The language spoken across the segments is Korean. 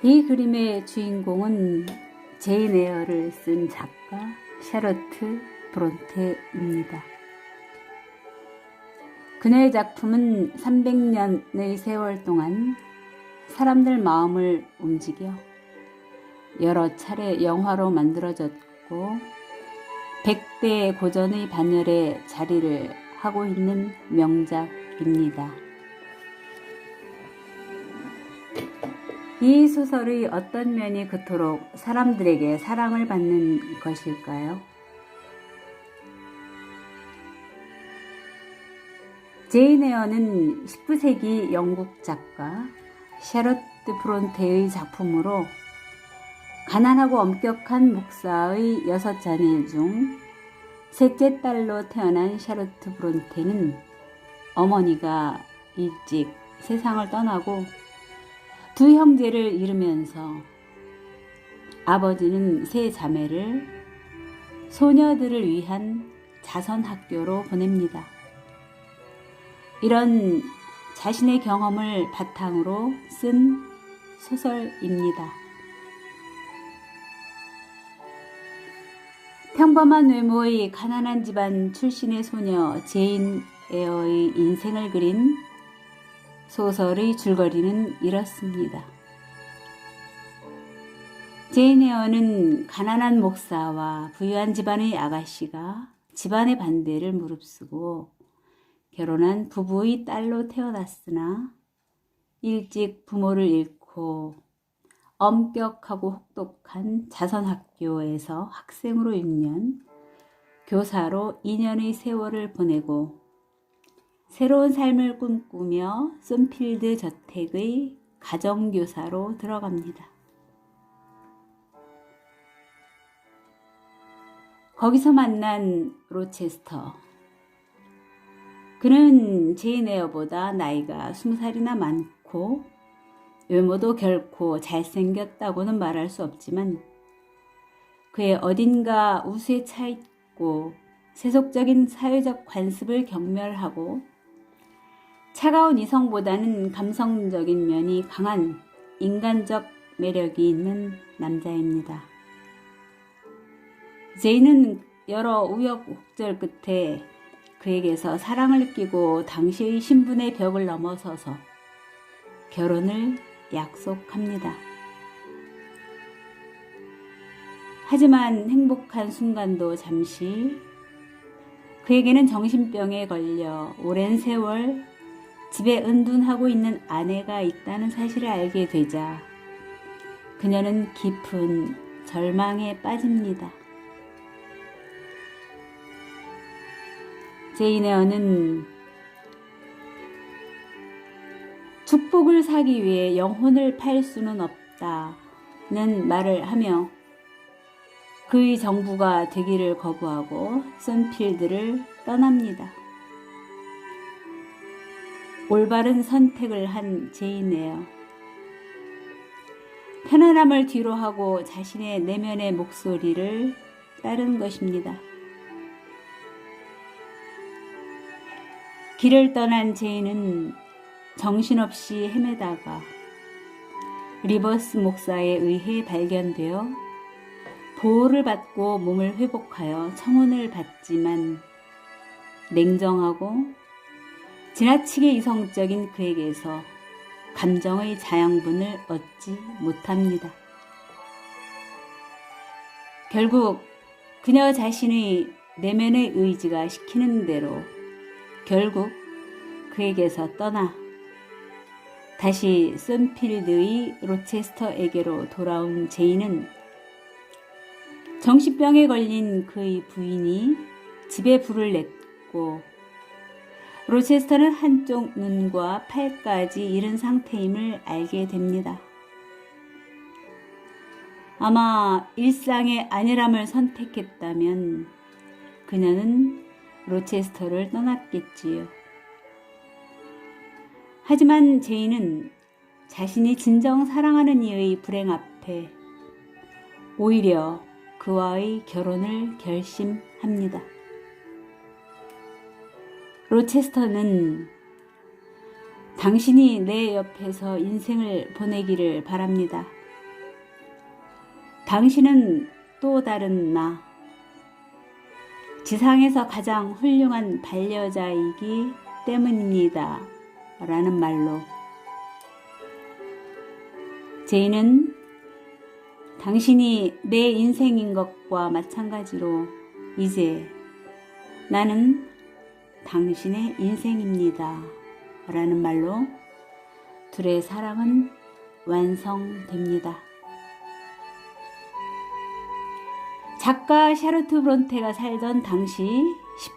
이 그림의 주인공은 제인 에어를 쓴 작가 샤르트 브론테입니다. 그녀의 작품은 300년의 세월 동안 사람들 마음을 움직여 여러 차례 영화로 만들어졌고 100대 고전의 반열에 자리를 하고 있는 명작입니다. 이 소설의 어떤 면이 그토록 사람들에게 사랑을 받는 것일까요? 제인 에어는 19세기 영국 작가 샤르트 브론테의 작품으로 가난하고 엄격한 목사의 6자녀 중 셋째 딸로 태어난 샤르트 브론테는 어머니가 일찍 세상을 떠나고 두 형제를 잃으면서 아버지는 세 자매를 소녀들을 위한 자선학교로 보냅니다. 이런 자신의 경험을 바탕으로 쓴 소설입니다. 평범한 외모의 가난한 집안 출신의 소녀 제인 에어의 인생을 그린 소설의 줄거리는 이렇습니다. 제인 에어는 가난한 목사와 부유한 집안의 아가씨가 집안의 반대를 무릅쓰고 결혼한 부부의 딸로 태어났으나 일찍 부모를 잃고 엄격하고 혹독한 자선학교에서 학생으로 6년, 교사로 2년의 세월을 보내고 새로운 삶을 꿈꾸며 썬필드 저택의 가정교사로 들어갑니다. 거기서 만난 로체스터. 그는 제인 에어보다 나이가 20살이나 많고 외모도 결코 잘생겼다고는 말할 수 없지만 그의 어딘가 우수에 차있고 세속적인 사회적 관습을 경멸하고 차가운 이성보다는 감성적인 면이 강한 인간적 매력이 있는 남자입니다. 제인은 여러 우여곡절 끝에 그에게서 사랑을 느끼고 당시의 신분의 벽을 넘어서서 결혼을 약속합니다. 하지만 행복한 순간도 잠시 그에게는 정신병에 걸려 오랜 세월 집에 은둔하고 있는 아내가 있다는 사실을 알게 되자 그녀는 깊은 절망에 빠집니다. 제인 에어는 축복을 사기 위해 영혼을 팔 수는 없다는 말을 하며 그의 정부가 되기를 거부하고 썬필드를 떠납니다. 올바른 선택을 한 제인 에어. 편안함을 뒤로하고 자신의 내면의 목소리를 따른 것입니다. 길을 떠난 제인은 정신없이 헤매다가 리버스 목사에 의해 발견되어 보호를 받고 몸을 회복하여 청혼을 받지만 냉정하고 지나치게 이성적인 그에게서 감정의 자양분을 얻지 못합니다. 결국 그녀 자신의 내면의 의지가 시키는 대로 결국 그에게서 떠나 다시 썬필드의 로체스터에게로 돌아온 제인은 정신병에 걸린 그의 부인이 집에 불을 냈고 로체스터는 한쪽 눈과 팔까지 잃은 상태임을 알게 됩니다. 아마 일상의 안일함을 선택했다면 그녀는 로체스터를 떠났겠지요. 하지만 제인은 자신이 진정 사랑하는 이의 불행 앞에 오히려 그와의 결혼을 결심합니다. 로체스터는 당신이 내 옆에서 인생을 보내기를 바랍니다. 당신은 또 다른 나, 지상에서 가장 훌륭한 반려자이기 때문입니다. 라는 말로 제인은 당신이 내 인생인 것과 마찬가지로 이제 나는 당신의 인생입니다. 라는 말로 둘의 사랑은 완성됩니다. 작가 샤르트 브론테가 살던 당시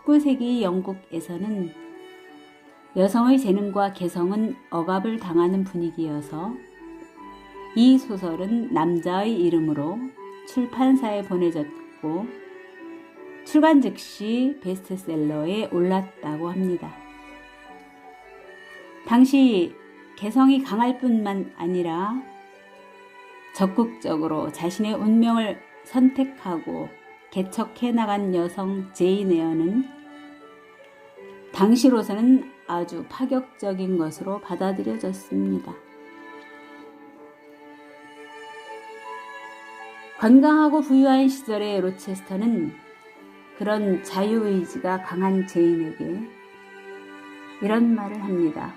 19세기 영국에서는 여성의 재능과 개성은 억압을 당하는 분위기여서 이 소설은 남자의 이름으로 출판사에 보내졌고 출간 즉시 베스트셀러에 올랐다고 합니다. 당시 개성이 강할 뿐만 아니라 적극적으로 자신의 운명을 선택하고 개척해 나간 여성 제인 에어는 당시로서는 아주 파격적인 것으로 받아들여졌습니다. 건강하고 부유한 시절의 로체스터는 그런 자유의지가 강한 제인에게 이런 말을 합니다.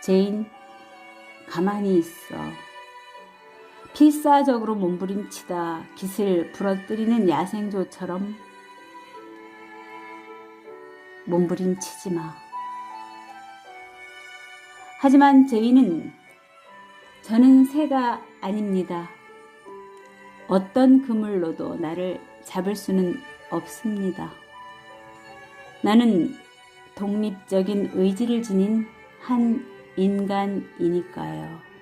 제인, 가만히 있어. 필사적으로 몸부림치다 깃을 부러뜨리는 야생조처럼 몸부림치지 마. 하지만 제인은 저는 새가 아닙니다. 어떤 그물로도 나를 잡을 수는 없습니다. 나는 독립적인 의지를 지닌 한 인간이니까요.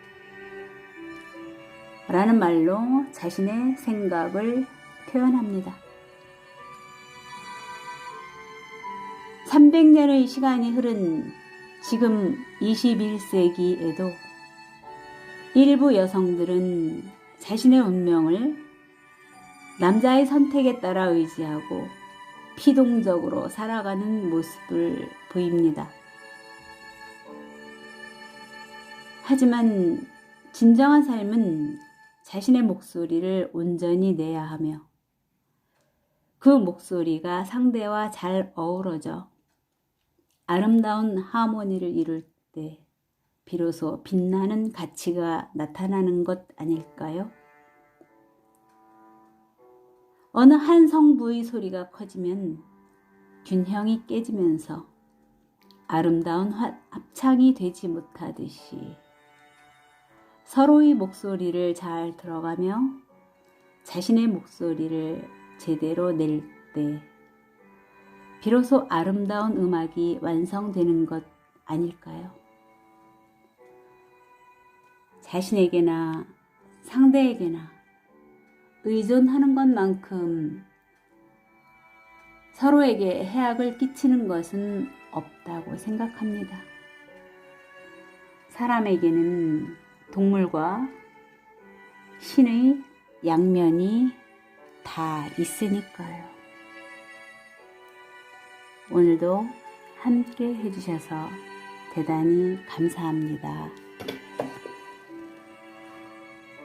라는 말로 자신의 생각을 표현합니다. 300년의 시간이 흐른 지금 21세기에도 일부 여성들은 자신의 운명을 남자의 선택에 따라 의지하고 피동적으로 살아가는 모습을 보입니다. 하지만 진정한 삶은 자신의 목소리를 온전히 내야 하며 그 목소리가 상대와 잘 어우러져 아름다운 하모니를 이룰 때 비로소 빛나는 가치가 나타나는 것 아닐까요? 어느 한 성부의 소리가 커지면 균형이 깨지면서 아름다운 합창이 되지 못하듯이 서로의 목소리를 잘 들어가며 자신의 목소리를 제대로 낼 때 비로소 아름다운 음악이 완성되는 것 아닐까요? 자신에게나 상대에게나 의존하는 것만큼 서로에게 해악을 끼치는 것은 없다고 생각합니다. 사람에게는 동물과 신의 양면이 다 있으니까요. 오늘도 함께 해주셔서 대단히 감사합니다.